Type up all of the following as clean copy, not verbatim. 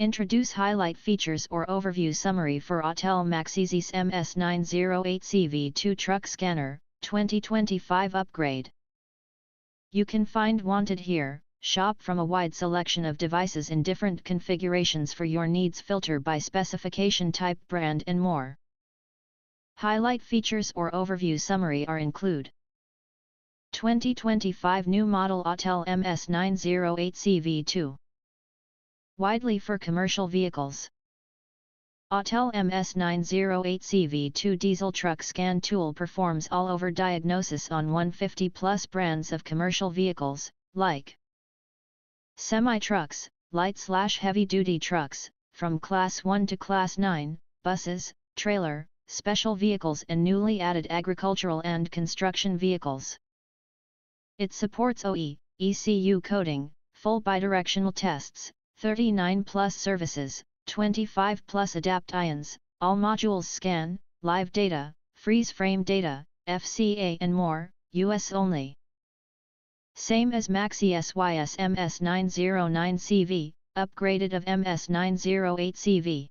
Introduce highlight features or overview summary for Autel Maxisys MS908CV2 truck scanner, 2025 upgrade. You can find wanted here. Shop from a wide selection of devices in different configurations for your needs, filter by specification type, brand and more. Highlight features or overview summary are include 2025 new model Autel MS908CV2. Widely for commercial vehicles. Autel MS908CV2 diesel truck scan tool performs all-over diagnosis on 150+ brands of commercial vehicles, like semi-trucks, light/heavy-duty trucks, from Class 1 to Class 9, buses, trailer, special vehicles and newly added agricultural and construction vehicles. It supports OE, ECU coding, full bidirectional tests, 39+ services, 25+ adapt ions, all modules scan, live data, freeze frame data, FCA and more, US only. Same as Maxisys MS909CV, upgraded of MS908CV.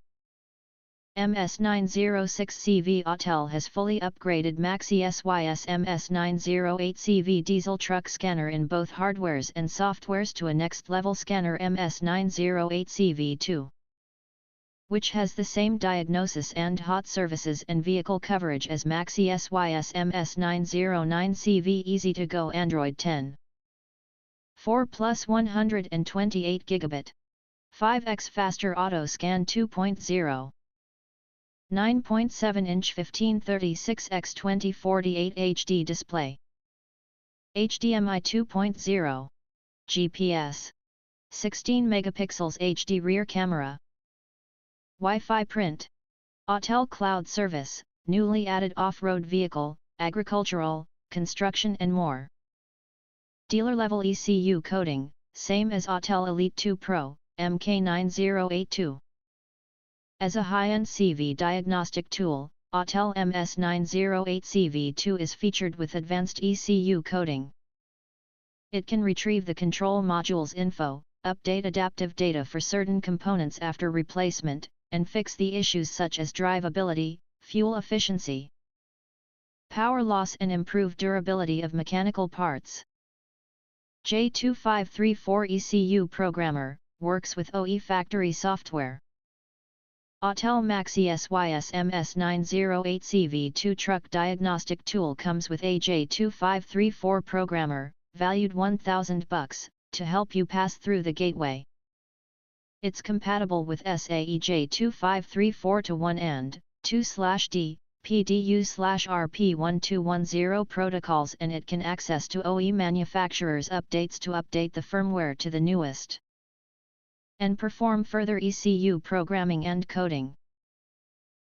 MS906CV Autel has fully upgraded Maxisys MS908CV diesel truck scanner in both hardwares and softwares to a next-level scanner MS908CV2, which has the same diagnosis and hot services and vehicle coverage as Maxisys MS909CV. Easy to go Android 10. 4+ 128 gigabit. 5x faster auto scan 2.0. 9.7-inch 1536x2048 HD display. HDMI 2.0. GPS. 16 megapixels HD rear camera. Wi-Fi print. Autel Cloud Service, newly added off-road vehicle, agricultural, construction and more. Dealer-level ECU coding, same as Autel Elite 2 Pro, MK9082. As a high-end CV diagnostic tool, Autel MS908CV2 is featured with advanced ECU coding. It can retrieve the control module's info, update adaptive data for certain components after replacement, and fix the issues such as drivability, fuel efficiency, power loss and improve durability of mechanical parts. J2534 ECU Programmer, works with OE factory software. Autel Maxisys MS908CV2 truck diagnostic tool comes with a J2534 programmer, valued $1,000, to help you pass through the gateway. It's compatible with SAE J2534 to 1 and 2/D, PDU/RP1210 protocols, and it can access to OE manufacturers' updates to update the firmware to the newest and perform further ECU programming and coding.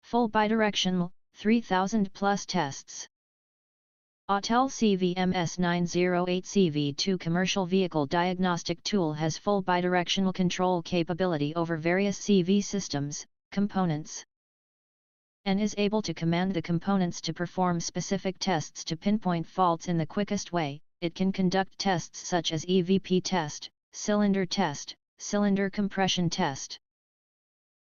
Full bidirectional, 3000+ tests. Autel CV MS908CV2 commercial vehicle diagnostic tool has full bidirectional control capability over various CV systems, components, and is able to command the components to perform specific tests to pinpoint faults in the quickest way. It can conduct tests such as EVP test, cylinder compression test,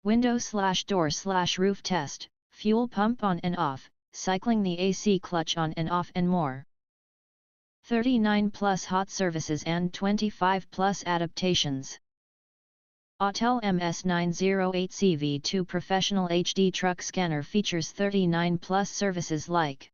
window/door/roof test, fuel pump on and off, cycling the AC clutch on and off and more. 39+ hot services and 25+ adaptations. Autel MS908CV2 Professional HD Truck Scanner features 39+ services like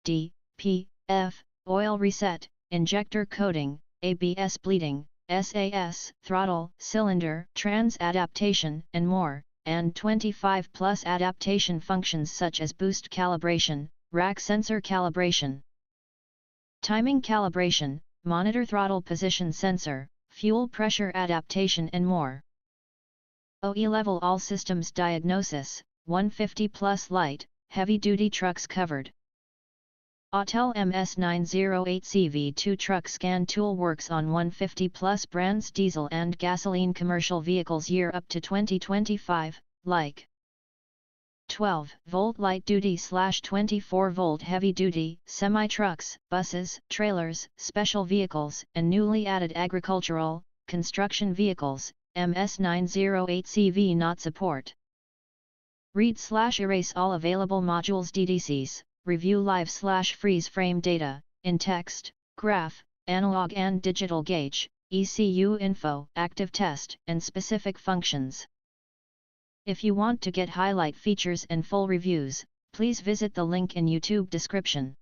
D, P, F, oil reset, injector coating, ABS bleeding, SAS, throttle, cylinder, trans adaptation, and more, and 25+ adaptation functions such as boost calibration, rack sensor calibration, timing calibration, monitor throttle position sensor, fuel pressure adaptation and more. OE level all systems diagnosis, 150+ light, heavy-duty trucks covered. Autel MS908CV2 truck scan tool works on 150+ brands diesel and gasoline commercial vehicles year up to 2025, like 12-volt light-duty/24-volt heavy-duty, semi-trucks, buses, trailers, special vehicles, and newly added agricultural, construction vehicles, MS908CV not support. Read/erase all available modules DDCs, review live/freeze frame data, in text, graph, analog and digital gauge, ECU info, active test, and specific functions. If you want to get highlight features and full reviews, please visit the link in YouTube description.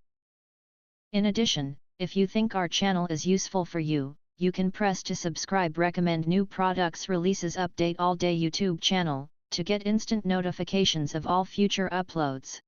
In addition, if you think our channel is useful for you, you can press to subscribe recommend new products releases update all day YouTube channel, to get instant notifications of all future uploads.